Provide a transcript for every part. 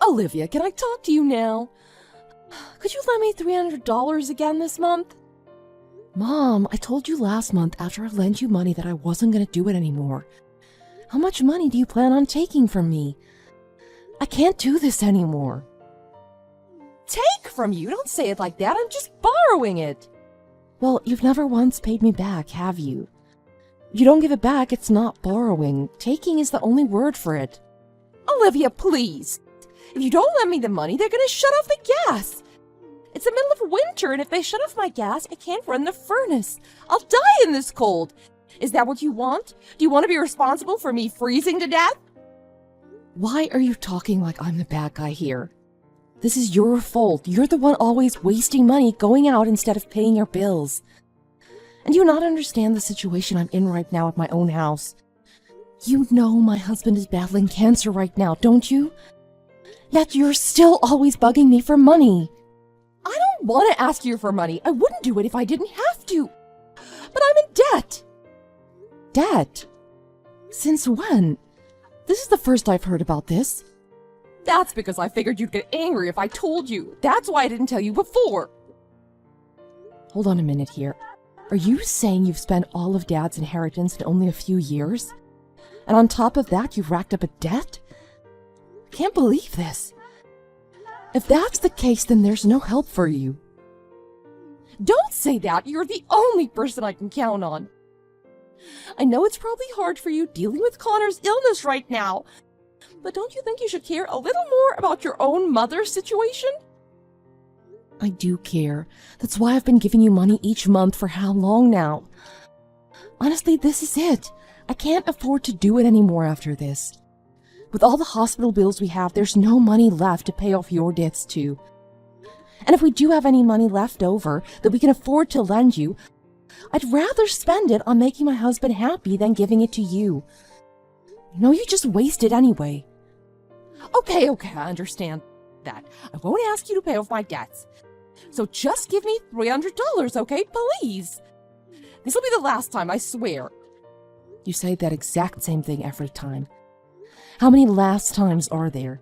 Olivia, can I talk to you now? Could you lend me $300 again this month? Mom, I told you last month after I lent you money that I wasn't going to do it anymore. How much money do you plan on taking from me? I can't do this anymore. Take from you? Don't say it like that. I'm just borrowing it. Well, you've never once paid me back, have you? If you don't give it back, it's not borrowing. Taking is the only word for it. Olivia, please. If you don't lend me the money, they're going to shut off the gas. It's the middle of winter, and if they shut off my gas, I can't run the furnace. I'll die in this cold. Is that what you want? Do you want to be responsible for me freezing to death? Why are you talking like I'm the bad guy here? This is your fault. You're the one always wasting money going out instead of paying your bills. And do you not understand the situation I'm in right now at my own house? You know my husband is battling cancer right now, don't you? Yet you're still always bugging me for money. I don't want to ask you for money. I wouldn't do it if I didn't have to. But I'm in debt. Debt? Since when? This is the first I've heard about this. That's because I figured you'd get angry if I told you. That's why I didn't tell you before. Hold on a minute here. Are you saying you've spent all of Dad's inheritance in only a few years? And on top of that, you've racked up a debt? I can't believe this. If that's the case, then there's no help for you. Don't say that. You're the only person I can count on. I know it's probably hard for you dealing with Connor's illness right now, but don't you think you should care a little more about your own mother's situation? I do care. That's why I've been giving you money each month for how long now? Honestly, this is it. I can't afford to do it anymore after this. With all the hospital bills we have, there's no money left to pay off your debts too. And if we do have any money left over that we can afford to lend you, I'd rather spend it on making my husband happy than giving it to you. No, you just waste it anyway. Okay, I understand that. I won't ask you to pay off my debts. So just give me $300, okay? Please. This will be the last time, I swear. You say that exact same thing every time. How many last times are there?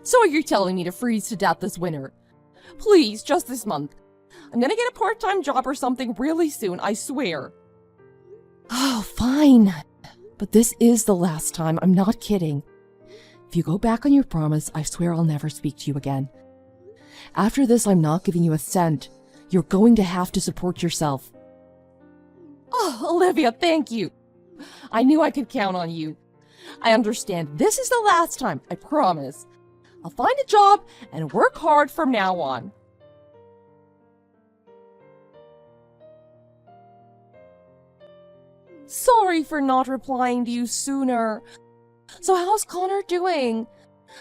So you're telling me to freeze to death this winter? Please, just this month. I'm gonna get a part-time job or something really soon, I swear. Oh, fine. But this is the last time, I'm not kidding. If you go back on your promise, I swear I'll never speak to you again. After this, I'm not giving you a cent. You're going to have to support yourself. Oh, Olivia, thank you. I knew I could count on you. I understand this is the last time, I promise. I'll find a job and work hard from now on. Sorry for not replying to you sooner. So how's Connor doing?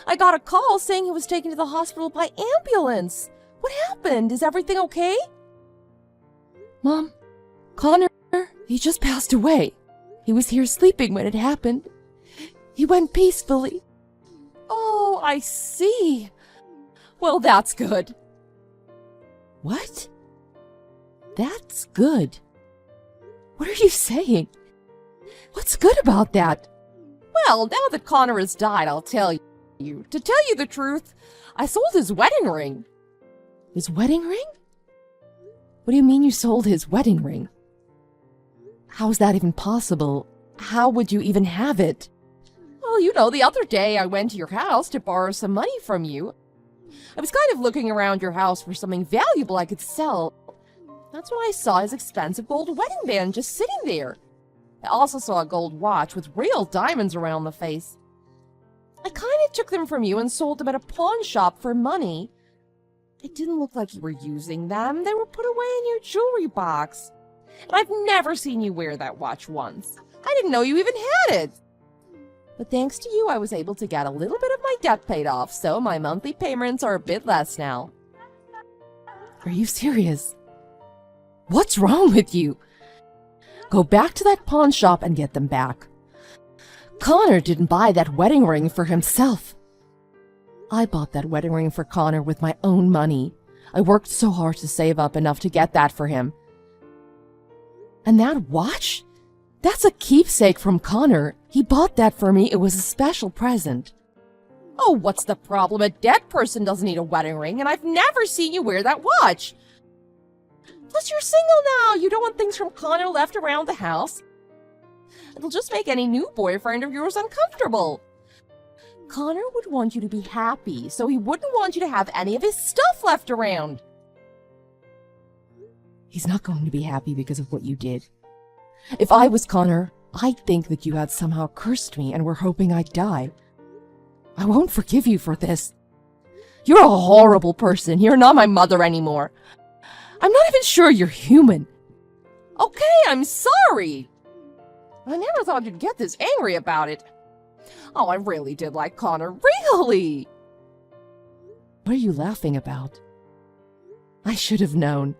I got a call saying he was taken to the hospital by ambulance. What happened? Is everything okay? Mom, Connor, he just passed away. He was here sleeping when it happened. He went peacefully. Oh, I see. Well, that's good. What? That's good. What are you saying? What's good about that? Well, now that Connor has died, I'll tell you. To tell you the truth, I sold his wedding ring. His wedding ring? What do you mean you sold his wedding ring? How is that even possible? How would you even have it? Well, you know, the other day I went to your house to borrow some money from you. I was kind of looking around your house for something valuable I could sell. That's when I saw his expensive gold wedding band just sitting there. I also saw a gold watch with real diamonds around the face. I kind of took them from you and sold them at a pawn shop for money. It didn't look like you were using them. They were put away in your jewelry box. And I've never seen you wear that watch once. I didn't know you even had it. But thanks to you, I was able to get a little bit of my debt paid off, so my monthly payments are a bit less now. Are you serious? What's wrong with you? Go back to that pawn shop and get them back. Connor didn't buy that wedding ring for himself. I bought that wedding ring for Connor with my own money. I worked so hard to save up enough to get that for him. And that watch? That's a keepsake from Connor. He bought that for me. It was a special present. Oh, what's the problem? A dead person doesn't need a wedding ring, and I've never seen you wear that watch. Plus, you're single now. You don't want things from Connor left around the house. It'll just make any new boyfriend of yours uncomfortable. Connor would want you to be happy, so he wouldn't want you to have any of his stuff left around. He's not going to be happy because of what you did. If I was Connor, I'd think that you had somehow cursed me and were hoping I'd die. I won't forgive you for this. You're a horrible person. You're not my mother anymore. I'm not even sure you're human. Okay, I'm sorry. I never thought you'd get this angry about it. Oh, I really did like Connor. Really? What are you laughing about? I should have known.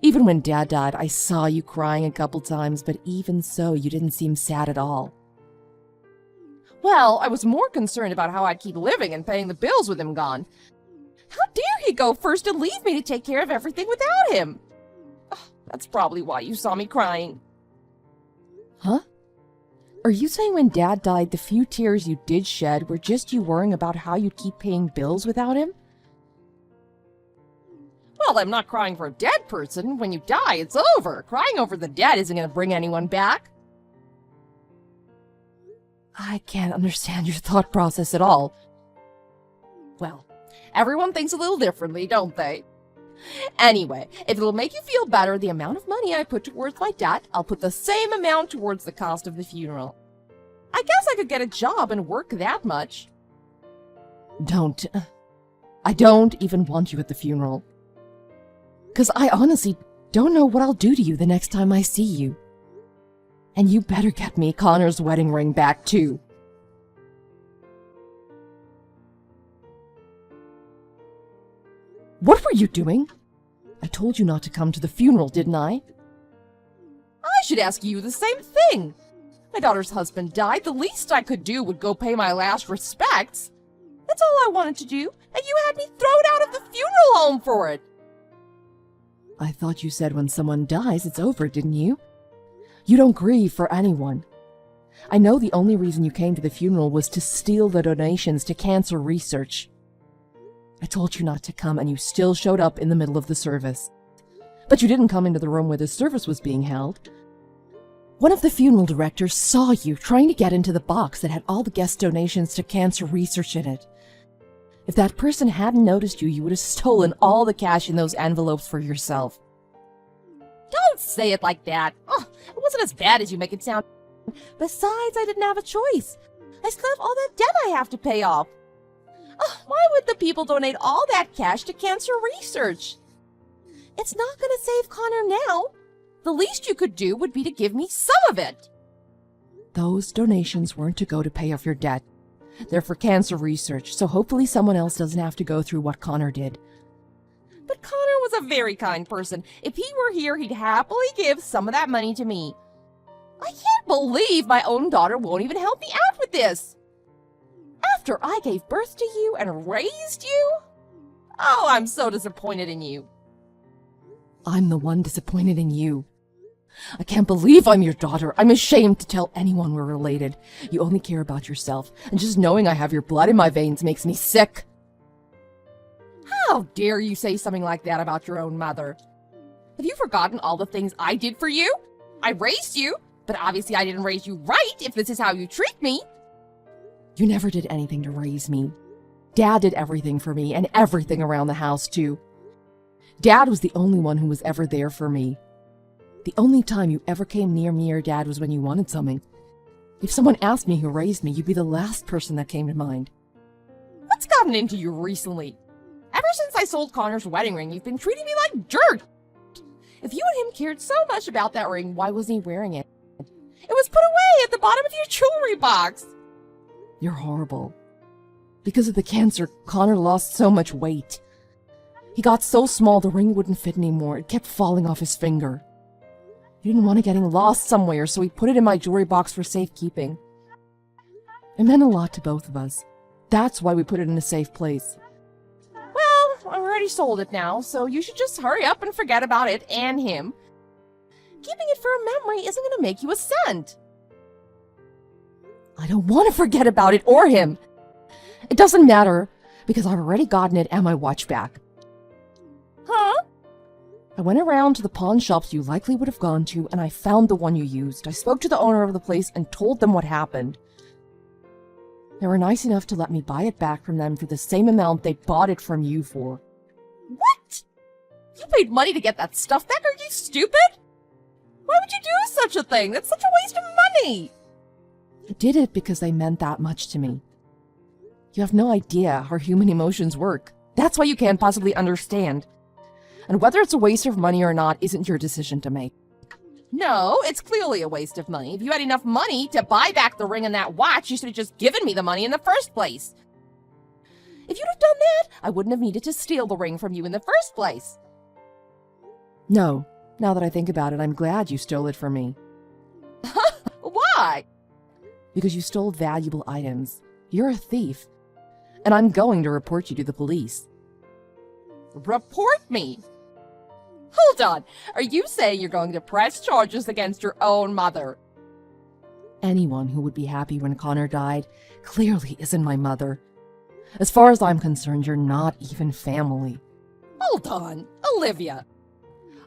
Even when Dad died, I saw you crying a couple times, but even so, you didn't seem sad at all. Well, I was more concerned about how I'd keep living and paying the bills with him gone. How dare he go first and leave me to take care of everything without him? That's probably why you saw me crying. Huh? Are you saying when Dad died, the few tears you did shed were just you worrying about how you'd keep paying bills without him? Well, I'm not crying for a dead person. When you die, it's over. Crying over the dead isn't going to bring anyone back. I can't understand your thought process at all. Well, everyone thinks a little differently, don't they? Anyway, if it'll make you feel better, the amount of money I put towards my debt, I'll put the same amount towards the cost of the funeral. I guess I could get a job and work that much. Don't. I don't even want you at the funeral. 'Cause I honestly don't know what I'll do to you the next time I see you. And you better get me Connor's wedding ring back, too. What were you doing? I told you not to come to the funeral, didn't I? I should ask you the same thing. My daughter's husband died. The least I could do would go pay my last respects. That's all I wanted to do, and you had me thrown out of the funeral home for it. I thought you said when someone dies, it's over, didn't you? You don't grieve for anyone. I know the only reason you came to the funeral was to steal the donations to cancer research. I told you not to come, and you still showed up in the middle of the service. But you didn't come into the room where the service was being held. One of the funeral directors saw you trying to get into the box that had all the guest donations to cancer research in it. If that person hadn't noticed you, you would have stolen all the cash in those envelopes for yourself. Don't say it like that. Oh, it wasn't as bad as you make it sound. Besides, I didn't have a choice. I still have all that debt I have to pay off. Oh, why would the people donate all that cash to cancer research? It's not going to save Connor now. The least you could do would be to give me some of it. Those donations weren't to go to pay off your debt. They're for cancer research, so hopefully someone else doesn't have to go through what Connor did. But Connor was a very kind person. If he were here, he'd happily give some of that money to me. I can't believe my own daughter won't even help me out with this. After I gave birth to you and raised you? Oh, I'm so disappointed in you. I'm the one disappointed in you. I can't believe I'm your daughter. I'm ashamed to tell anyone we're related. You only care about yourself, and just knowing I have your blood in my veins makes me sick. How dare you say something like that about your own mother? Have you forgotten all the things I did for you? I raised you, but obviously I didn't raise you right if this is how you treat me. You never did anything to raise me. Dad did everything for me, and everything around the house, too. Dad was the only one who was ever there for me. The only time you ever came near me or Dad was when you wanted something. If someone asked me who raised me, you'd be the last person that came to mind. What's gotten into you recently? Ever since I sold Connor's wedding ring, you've been treating me like dirt. If you and him cared so much about that ring, why wasn't he wearing it? It was put away at the bottom of your jewelry box. You're horrible. Because of the cancer, Connor lost so much weight. He got so small the ring wouldn't fit anymore. It kept falling off his finger. He didn't want it getting lost somewhere, so he put it in my jewelry box for safekeeping. It meant a lot to both of us. That's why we put it in a safe place. Well, I already sold it now, so you should just hurry up and forget about it and him. Keeping it for a memory isn't going to make you a cent. I don't want to forget about it or him. It doesn't matter, because I've already gotten it and my watch back. Huh? I went around to the pawn shops you likely would have gone to, and I found the one you used. I spoke to the owner of the place and told them what happened. They were nice enough to let me buy it back from them for the same amount they bought it from you for. What? You paid money to get that stuff back? Are you stupid? Why would you do such a thing? That's such a waste of money. I did it because they meant that much to me. You have no idea how human emotions work. That's why you can't possibly understand. And whether it's a waste of money or not isn't your decision to make. No, it's clearly a waste of money. If you had enough money to buy back the ring and that watch, you should have just given me the money in the first place. If you'd have done that, I wouldn't have needed to steal the ring from you in the first place. No, now that I think about it, I'm glad you stole it from me. Why? Because you stole valuable items. You're a thief. And I'm going to report you to the police. Report me? Hold on. Are you saying you're going to press charges against your own mother? Anyone who would be happy when Connor died clearly isn't my mother. As far as I'm concerned, you're not even family. Hold on. Olivia.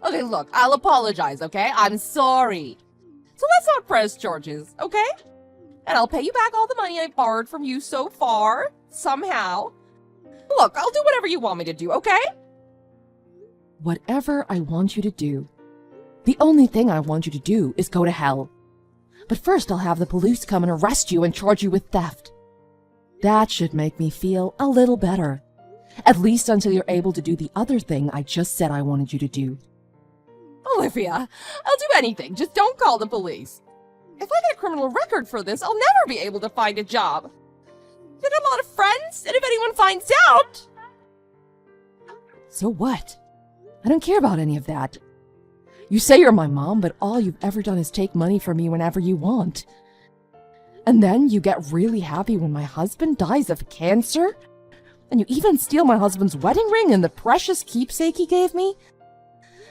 Okay, look, I'll apologize, okay? I'm sorry. So let's not press charges, okay? And I'll pay you back all the money I borrowed from you so far, somehow. Look, I'll do whatever you want me to do, okay? Whatever I want you to do. The only thing I want you to do is go to hell. But first I'll have the police come and arrest you and charge you with theft. That should make me feel a little better. At least until you're able to do the other thing I just said I wanted you to do. Olivia, I'll do anything. Just don't call the police. If I get a criminal record for this, I'll never be able to find a job. I got a lot of friends, and if anyone finds out... So what? I don't care about any of that. You say you're my mom, but all you've ever done is take money from me whenever you want. And then you get really happy when my husband dies of cancer? And you even steal my husband's wedding ring and the precious keepsake he gave me?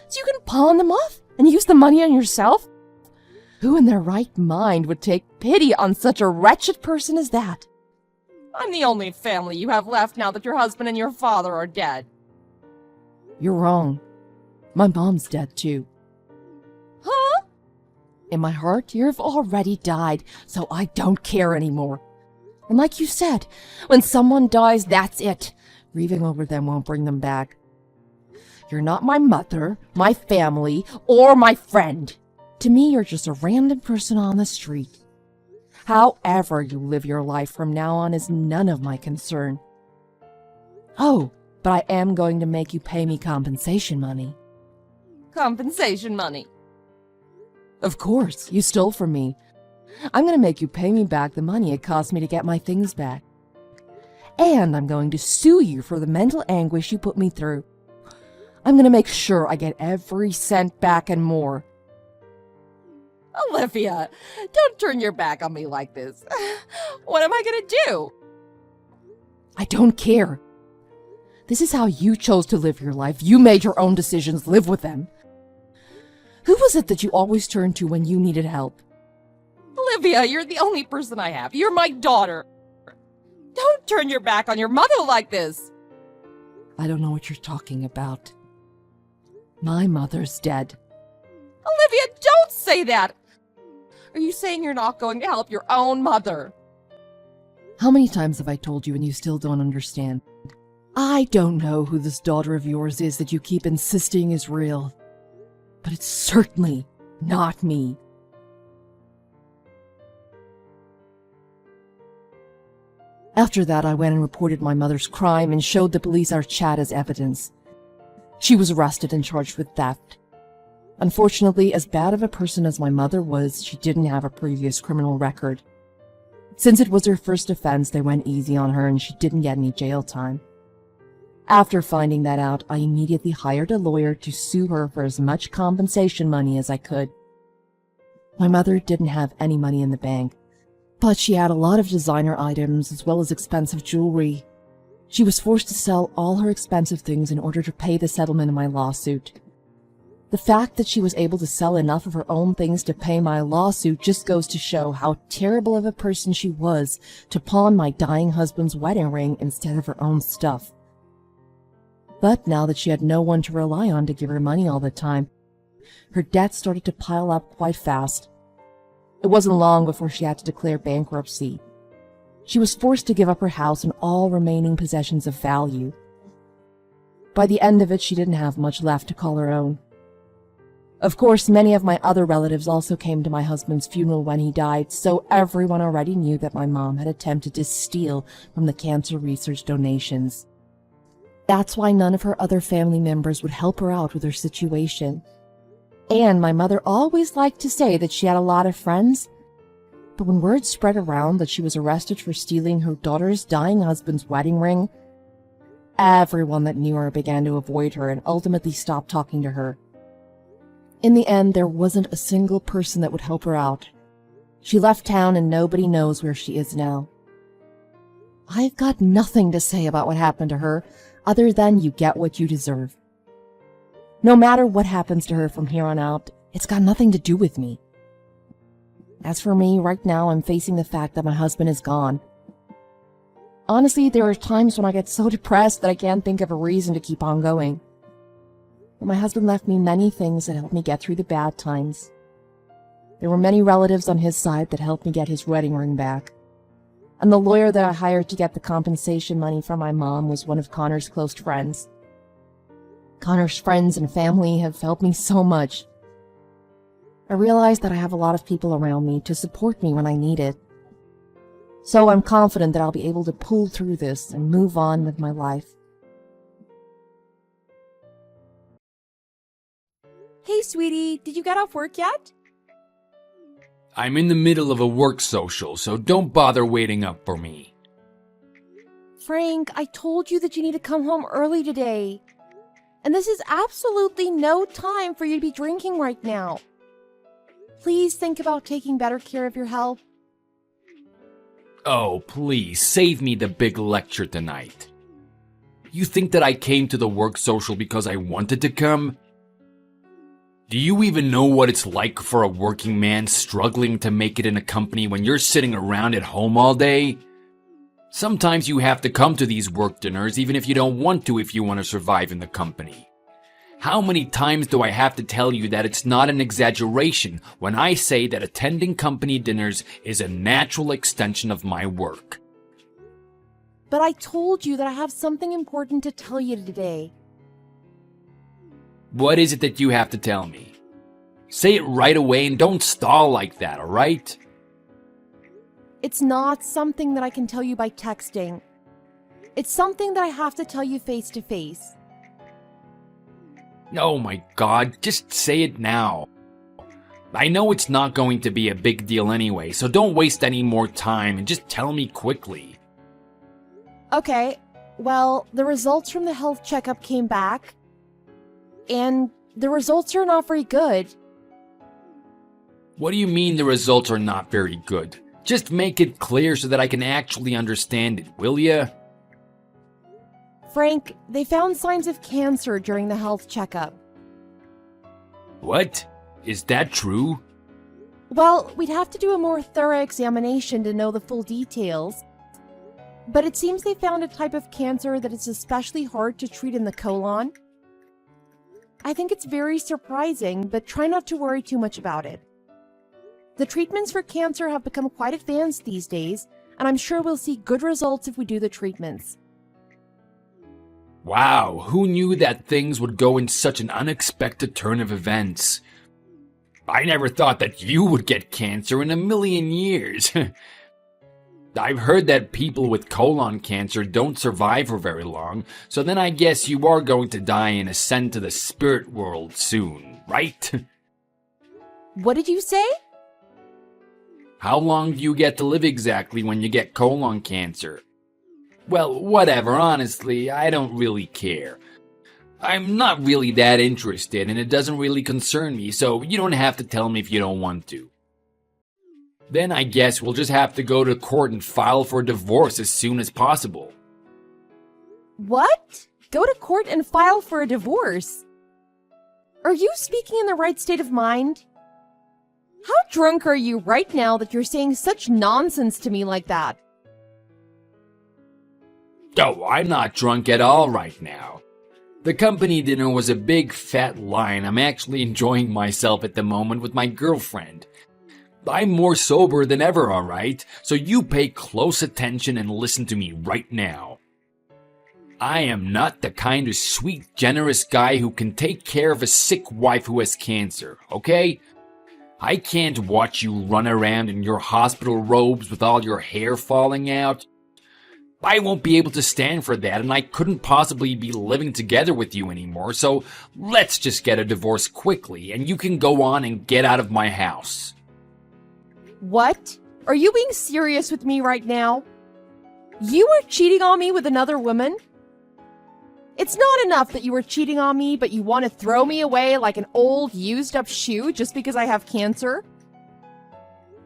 So you can pawn them off and use the money on yourself? Who in their right mind would take pity on such a wretched person as that? I'm the only family you have left now that your husband and your father are dead. You're wrong. My mom's dead too. Huh? In my heart, you've already died, so I don't care anymore. And like you said, when someone dies, that's it. Grieving over them won't bring them back. You're not my mother, my family, or my friend. To me, you're just a random person on the street. However you live your life from now on is none of my concern. Oh, but I am going to make you pay me compensation money. Compensation money? Of course, you stole from me. I'm going to make you pay me back the money it cost me to get my things back. And I'm going to sue you for the mental anguish you put me through. I'm going to make sure I get every cent back and more. Olivia, don't turn your back on me like this. What am I going to do? I don't care. This is how you chose to live your life. You made your own decisions. Live with them. Who was it that you always turned to when you needed help? Olivia, you're the only person I have. You're my daughter. Don't turn your back on your mother like this. I don't know what you're talking about. My mother's dead. Olivia, don't say that. Are you saying you're not going to help your own mother? How many times have I told you and you still don't understand? I don't know who this daughter of yours is that you keep insisting is real, but it's certainly not me. After that, I went and reported my mother's crime and showed the police our chat as evidence. She was arrested and charged with theft. Unfortunately, as bad of a person as my mother was, she didn't have a previous criminal record. Since it was her first offense, they went easy on her and she didn't get any jail time. After finding that out, I immediately hired a lawyer to sue her for as much compensation money as I could. My mother didn't have any money in the bank, but she had a lot of designer items as well as expensive jewelry. She was forced to sell all her expensive things in order to pay the settlement of my lawsuit. The fact that she was able to sell enough of her own things to pay my lawsuit just goes to show how terrible of a person she was to pawn my dying husband's wedding ring instead of her own stuff. But now that she had no one to rely on to give her money all the time, her debt started to pile up quite fast. It wasn't long before she had to declare bankruptcy. She was forced to give up her house and all remaining possessions of value. By the end of it, she didn't have much left to call her own. Of course, many of my other relatives also came to my husband's funeral when he died, so everyone already knew that my mom had attempted to steal from the cancer research donations. That's why none of her other family members would help her out with her situation. And my mother always liked to say that she had a lot of friends, but when word spread around that she was arrested for stealing her daughter's dying husband's wedding ring, everyone that knew her began to avoid her and ultimately stopped talking to her. In the end, there wasn't a single person that would help her out. She left town and nobody knows where she is now. I've got nothing to say about what happened to her, other than you get what you deserve. No matter what happens to her from here on out, it's got nothing to do with me. As for me, right now I'm facing the fact that my husband is gone. Honestly, there are times when I get so depressed that I can't think of a reason to keep on going. But my husband left me many things that helped me get through the bad times. There were many relatives on his side that helped me get his wedding ring back. And the lawyer that I hired to get the compensation money from my mom was one of Connor's close friends. Connor's friends and family have helped me so much. I realize that I have a lot of people around me to support me when I need it. So I'm confident that I'll be able to pull through this and move on with my life. Hey, sweetie, did you get off work yet? I'm in the middle of a work social, so don't bother waiting up for me. Frank, I told you that you need to come home early today. And this is absolutely no time for you to be drinking right now. Please think about taking better care of your health. Oh, please, save me the big lecture tonight. You think that I came to the work social because I wanted to come? Do you even know what it's like for a working man struggling to make it in a company when you're sitting around at home all day? Sometimes you have to come to these work dinners even if you don't want to if you want to survive in the company. How many times do I have to tell you that it's not an exaggeration when I say that attending company dinners is a natural extension of my work? But I told you that I have something important to tell you today. What is it that you have to tell me? Say it right away and don't stall like that, alright? It's not something that I can tell you by texting. It's something that I have to tell you face to face. Oh my God, just say it now. I know it's not going to be a big deal anyway, so don't waste any more time and just tell me quickly. Okay, well, the results from the health checkup came back, and the results are not very good. What do you mean the results are not very good? Just make it clear so that I can actually understand it, will ya? Frank, they found signs of cancer during the health checkup. What? Is that true? Well, we'd have to do a more thorough examination to know the full details. But it seems they found a type of cancer that is especially hard to treat in the colon. I think it's very surprising, but try not to worry too much about it. The treatments for cancer have become quite advanced these days, and I'm sure we'll see good results if we do the treatments. Wow, who knew that things would go in such an unexpected turn of events? I never thought that you would get cancer in a million years. I've heard that people with colon cancer don't survive for very long, so then I guess you are going to die and ascend to the spirit world soon, right? What did you say? How long do you get to live exactly when you get colon cancer? Well, whatever, honestly, I don't really care. I'm not really that interested, and it doesn't really concern me, so you don't have to tell me if you don't want to. Then I guess we'll just have to go to court and file for divorce as soon as possible. What? Go to court and file for a divorce? Are you speaking in the right state of mind? How drunk are you right now that you're saying such nonsense to me like that? Oh, I'm not drunk at all right now. The company dinner was a big fat lie, and I'm actually enjoying myself at the moment with my girlfriend. I'm more sober than ever, alright? So you pay close attention and listen to me right now. I am not the kind of sweet, generous guy who can take care of a sick wife who has cancer, okay? I can't watch you run around in your hospital robes with all your hair falling out. I won't be able to stand for that, and I couldn't possibly be living together with you anymore, so let's just get a divorce quickly, and you can go on and get out of my house. What? Are you being serious with me right now? You were cheating on me with another woman? It's not enough that you were cheating on me, but you want to throw me away like an old, used-up shoe just because I have cancer?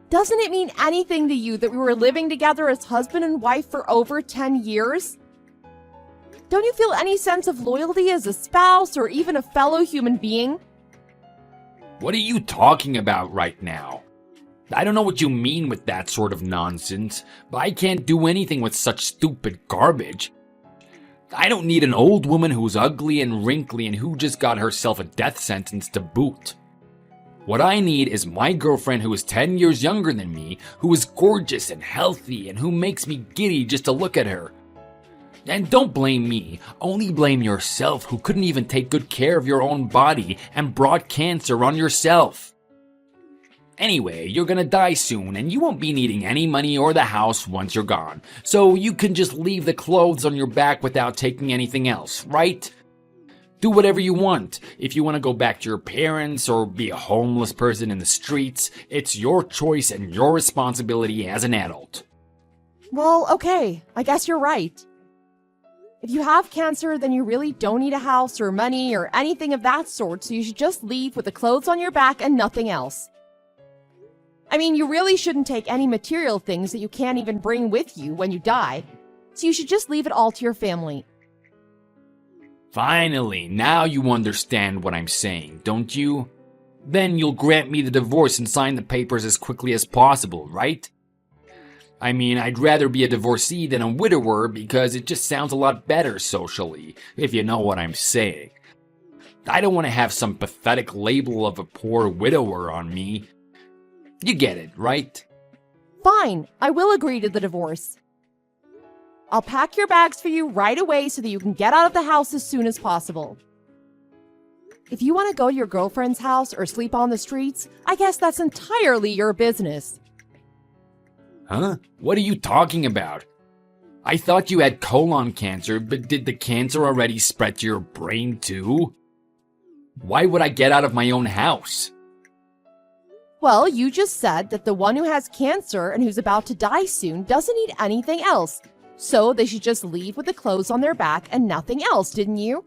Doesn't it mean anything to you that we were living together as husband and wife for over 10 years? Don't you feel any sense of loyalty as a spouse or even a fellow human being? What are you talking about right now? I don't know what you mean with that sort of nonsense, but I can't do anything with such stupid garbage. I don't need an old woman who's ugly and wrinkly and who just got herself a death sentence to boot. What I need is my girlfriend who is 10 years younger than me, who is gorgeous and healthy and who makes me giddy just to look at her. And don't blame me, only blame yourself who couldn't even take good care of your own body and brought cancer on yourself. Anyway, you're gonna die soon, and you won't be needing any money or the house once you're gone, so you can just leave the clothes on your back without taking anything else, right? Do whatever you want. If you want to go back to your parents or be a homeless person in the streets, it's your choice and your responsibility as an adult. Well, okay, I guess you're right. If you have cancer, then you really don't need a house or money or anything of that sort, so you should just leave with the clothes on your back and nothing else. I mean, you really shouldn't take any material things that you can't even bring with you when you die, so you should just leave it all to your family. Finally, now you understand what I'm saying, don't you? Then you'll grant me the divorce and sign the papers as quickly as possible, right? I mean, I'd rather be a divorcee than a widower because it just sounds a lot better socially, if you know what I'm saying. I don't want to have some pathetic label of a poor widower on me. You get it, right? Fine, I will agree to the divorce. I'll pack your bags for you right away so that you can get out of the house as soon as possible. If you want to go to your girlfriend's house or sleep on the streets, I guess that's entirely your business. Huh? What are you talking about? I thought you had colon cancer, but did the cancer already spread to your brain too? Why would I get out of my own house? Well, you just said that the one who has cancer and who's about to die soon doesn't need anything else, so they should just leave with the clothes on their back and nothing else, didn't you?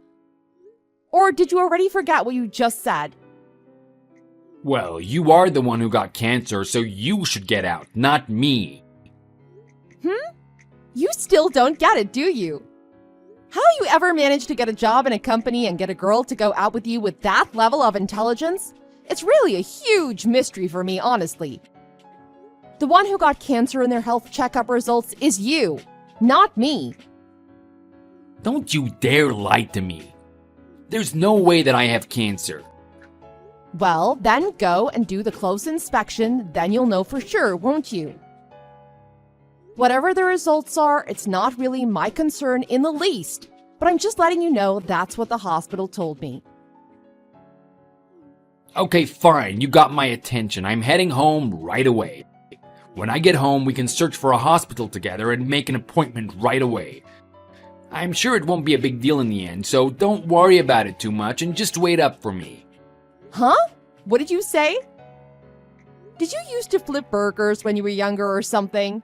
Or did you already forget what you just said? Well, you are the one who got cancer, so you should get out, not me. You still don't get it, do you? How you ever managed to get a job in a company and get a girl to go out with you with that level of intelligence? It's really a huge mystery for me, honestly. The one who got cancer in their health checkup results is you, not me. Don't you dare lie to me. There's no way that I have cancer. Well, then go and do the close inspection, then you'll know for sure, won't you? Whatever the results are, it's not really my concern in the least, but I'm just letting you know that's what the hospital told me. Okay, fine, you got my attention. I'm heading home right away. When I get home, we can search for a hospital together and make an appointment right away. I'm sure it won't be a big deal in the end, so don't worry about it too much and just wait up for me. Huh? What did you say? Did you used to flip burgers when you were younger or something?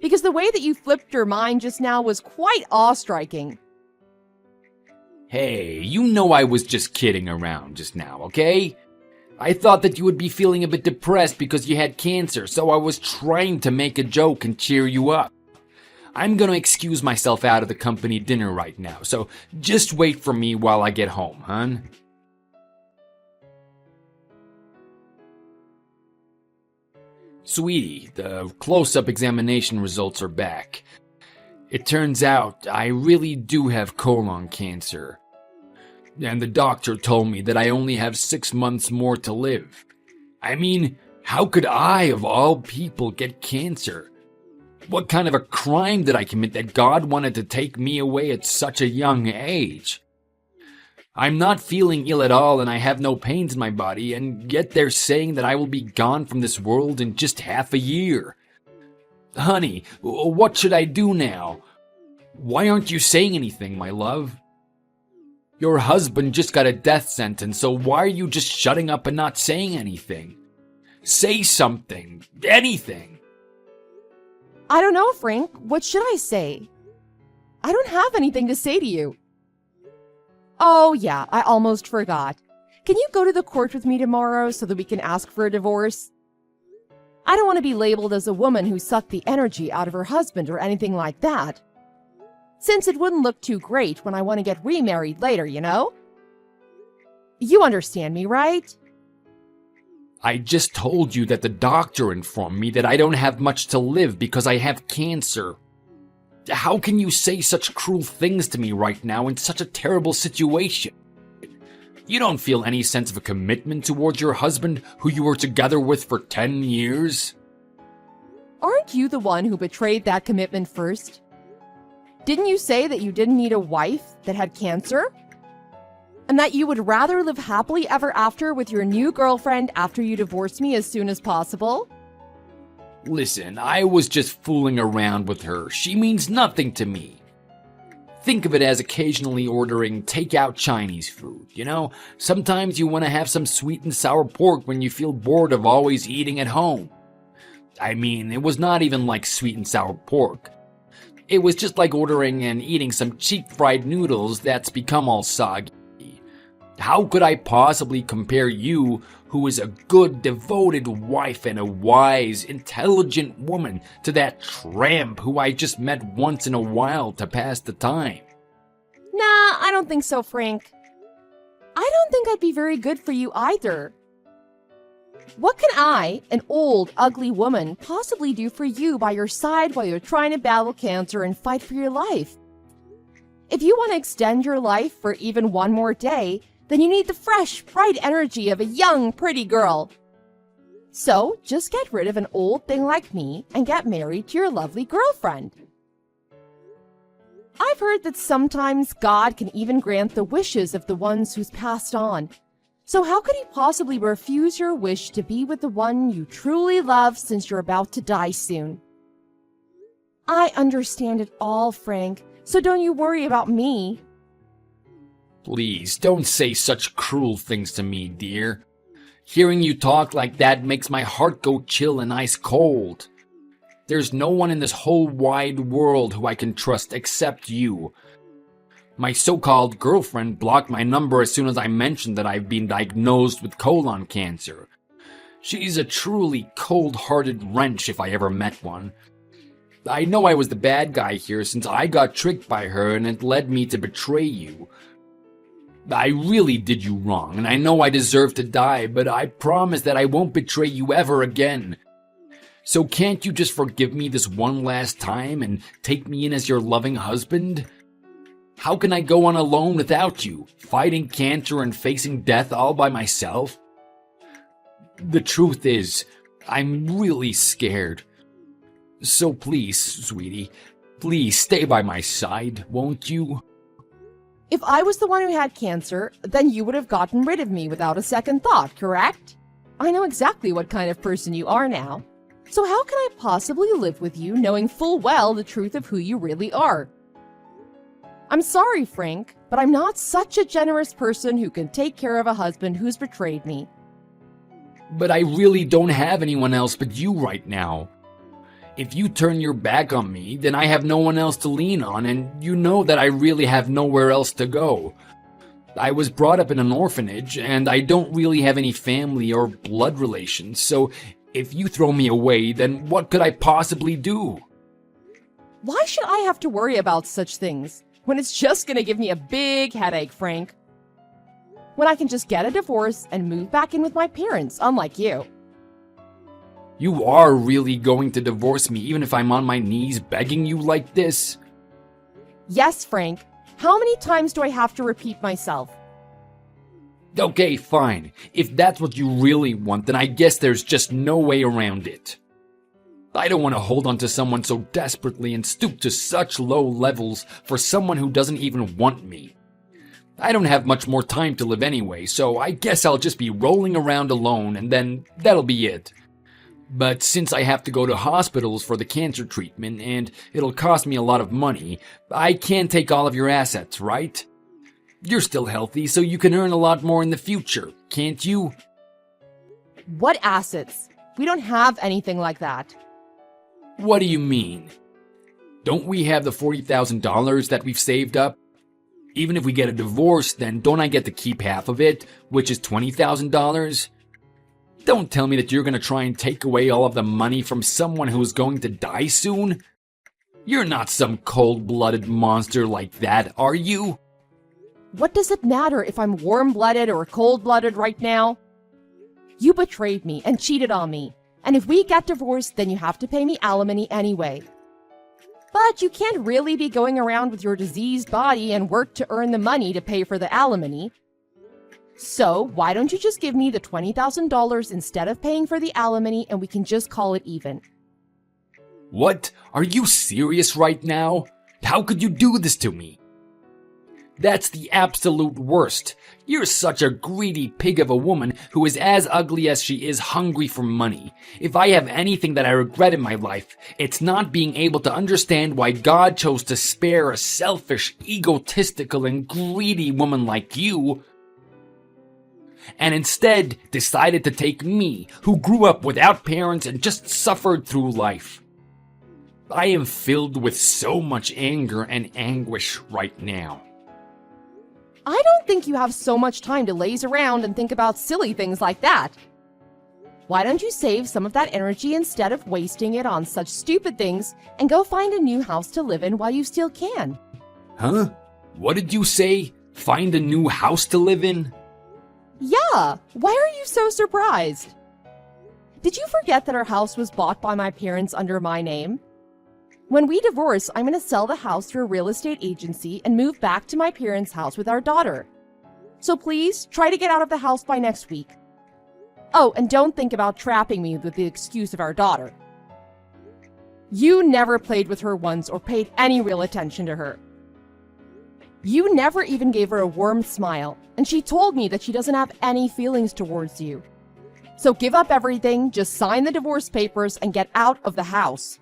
Because the way that you flipped your mind just now was quite awe-striking. Hey, you know I was just kidding around just now, okay? I thought that you would be feeling a bit depressed because you had cancer, so I was trying to make a joke and cheer you up. I'm gonna excuse myself out of the company dinner right now, so just wait for me while I get home, hon. Sweetie, the close-up examination results are back. It turns out I really do have colon cancer. And the doctor told me that I only have 6 months more to live. I mean, how could I, of all people, get cancer? What kind of a crime did I commit that God wanted to take me away at such a young age? I'm not feeling ill at all and I have no pains in my body, and yet they're saying that I will be gone from this world in just half a year. Honey, what should I do now? Why aren't you saying anything, my love? Your husband just got a death sentence, so why are you just shutting up and not saying anything? Say something. Anything. I don't know, Frank. What should I say? I don't have anything to say to you. Oh, yeah, I almost forgot. Can you go to the court with me tomorrow so that we can ask for a divorce? I don't want to be labeled as a woman who sucked the energy out of her husband or anything like that. Since it wouldn't look too great when I want to get remarried later, you know? You understand me, right? I just told you that the doctor informed me that I don't have much to live because I have cancer. How can you say such cruel things to me right now in such a terrible situation? You don't feel any sense of a commitment towards your husband who you were together with for 10 years? Aren't you the one who betrayed that commitment first? Didn't you say that you didn't need a wife that had cancer? And that you would rather live happily ever after with your new girlfriend after you divorced me as soon as possible? Listen, I was just fooling around with her. She means nothing to me. Think of it as occasionally ordering takeout Chinese food, you know? Sometimes you want to have some sweet and sour pork when you feel bored of always eating at home. I mean, it was not even like sweet and sour pork. It was just like ordering and eating some cheap fried noodles that's become all soggy. How could I possibly compare you, who is a good, devoted wife and a wise, intelligent woman, to that tramp who I just met once in a while to pass the time? Nah, I don't think so, Frank. I don't think I'd be very good for you either. What can I, an old, ugly woman, possibly do for you by your side while you're trying to battle cancer and fight for your life? If you want to extend your life for even one more day, then you need the fresh, bright energy of a young, pretty girl. So, just get rid of an old thing like me and get married to your lovely girlfriend. I've heard that sometimes God can even grant the wishes of the ones who's passed on. So how could he possibly refuse your wish to be with the one you truly love since you're about to die soon? I understand it all, Frank, so don't you worry about me. Please, don't say such cruel things to me, dear. Hearing you talk like that makes my heart go chill and ice cold. There's no one in this whole wide world who I can trust except you. My so-called girlfriend blocked my number as soon as I mentioned that I've been diagnosed with colon cancer. She's a truly cold-hearted wrench if I ever met one. I know I was the bad guy here since I got tricked by her and it led me to betray you. I really did you wrong, and I know I deserve to die, but I promise that I won't betray you ever again. So can't you just forgive me this one last time and take me in as your loving husband? How can I go on alone without you, fighting cancer and facing death all by myself? The truth is, I'm really scared. So please, sweetie, please stay by my side, won't you? If I was the one who had cancer, then you would have gotten rid of me without a second thought, correct? I know exactly what kind of person you are now. So how can I possibly live with you knowing full well the truth of who you really are? I'm sorry, Frank, but I'm not such a generous person who can take care of a husband who's betrayed me. But I really don't have anyone else but you right now. If you turn your back on me, then I have no one else to lean on, and you know that I really have nowhere else to go. I was brought up in an orphanage, and I don't really have any family or blood relations, so if you throw me away, then what could I possibly do? Why should I have to worry about such things when it's just gonna give me a big headache, Frank? When I can just get a divorce and move back in with my parents, unlike you. You are really going to divorce me even if I'm on my knees begging you like this? Yes, Frank. How many times do I have to repeat myself? Okay, fine. If that's what you really want, then I guess there's just no way around it. I don't want to hold on to someone so desperately and stoop to such low levels for someone who doesn't even want me. I don't have much more time to live anyway, so I guess I'll just be rolling around alone and then that'll be it. But since I have to go to hospitals for the cancer treatment and it'll cost me a lot of money, I can't take all of your assets, right? You're still healthy, so you can earn a lot more in the future, can't you? What assets? We don't have anything like that. What do you mean? Don't we have the $40,000 that we've saved up? Even if we get a divorce, then don't I get to keep half of it, which is $20,000? Don't tell me that you're going to try and take away all of the money from someone who is going to die soon. You're not some cold-blooded monster like that, are you? What does it matter if I'm warm-blooded or cold-blooded right now? You betrayed me and cheated on me. And if we get divorced, then you have to pay me alimony anyway. But you can't really be going around with your diseased body and work to earn the money to pay for the alimony. So why don't you just give me the $20,000 instead of paying for the alimony and we can just call it even? What? Are you serious right now? How could you do this to me? That's the absolute worst. You're such a greedy pig of a woman who is as ugly as she is hungry for money. If I have anything that I regret in my life, it's not being able to understand why God chose to spare a selfish, egotistical, and greedy woman like you, and instead decided to take me, who grew up without parents and just suffered through life. I am filled with so much anger and anguish right now. I don't think you have so much time to laze around and think about silly things like that. Why don't you save some of that energy instead of wasting it on such stupid things and go find a new house to live in while you still can? Huh? What did you say? Find a new house to live in? Yeah, why are you so surprised? Did you forget that our house was bought by my parents under my name? When we divorce, I'm going to sell the house through a real estate agency and move back to my parents' house with our daughter. So please, try to get out of the house by next week. Oh, and don't think about trapping me with the excuse of our daughter. You never played with her once or paid any real attention to her. You never even gave her a warm smile, and she told me that she doesn't have any feelings towards you. So give up everything, just sign the divorce papers, and get out of the house.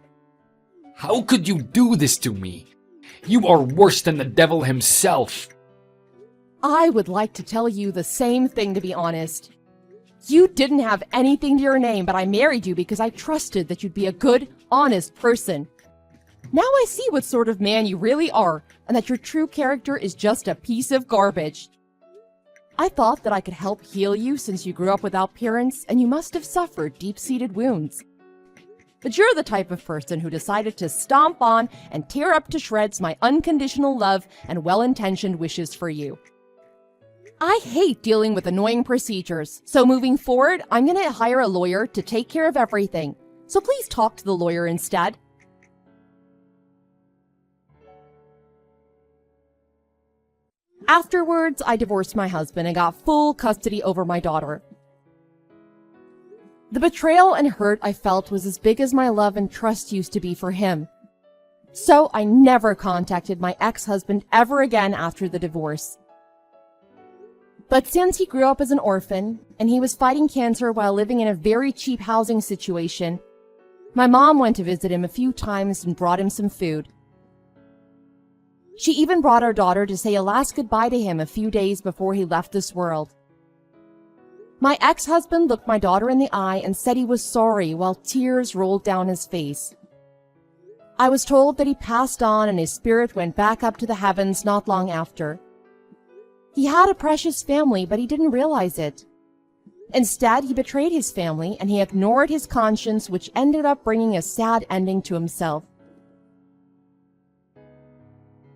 How could you do this to me? You are worse than the devil himself. I would like to tell you the same thing, to be honest. You didn't have anything to your name, but I married you because I trusted that you'd be a good, honest person. Now I see what sort of man you really are, and that your true character is just a piece of garbage. I thought that I could help heal you since you grew up without parents, and you must have suffered deep-seated wounds. But you're the type of person who decided to stomp on and tear up to shreds my unconditional love and well-intentioned wishes for you. I hate dealing with annoying procedures, so moving forward, I'm going to hire a lawyer to take care of everything. So please talk to the lawyer instead. Afterwards, I divorced my husband and got full custody over my daughter. The betrayal and hurt I felt was as big as my love and trust used to be for him. So I never contacted my ex-husband ever again after the divorce. But since he grew up as an orphan, and he was fighting cancer while living in a very cheap housing situation, my mom went to visit him a few times and brought him some food. She even brought our daughter to say a last goodbye to him a few days before he left this world. My ex-husband looked my daughter in the eye and said he was sorry while tears rolled down his face. I was told that he passed on and his spirit went back up to the heavens not long after. He had a precious family, but he didn't realize it. Instead, he betrayed his family and he ignored his conscience, which ended up bringing a sad ending to himself.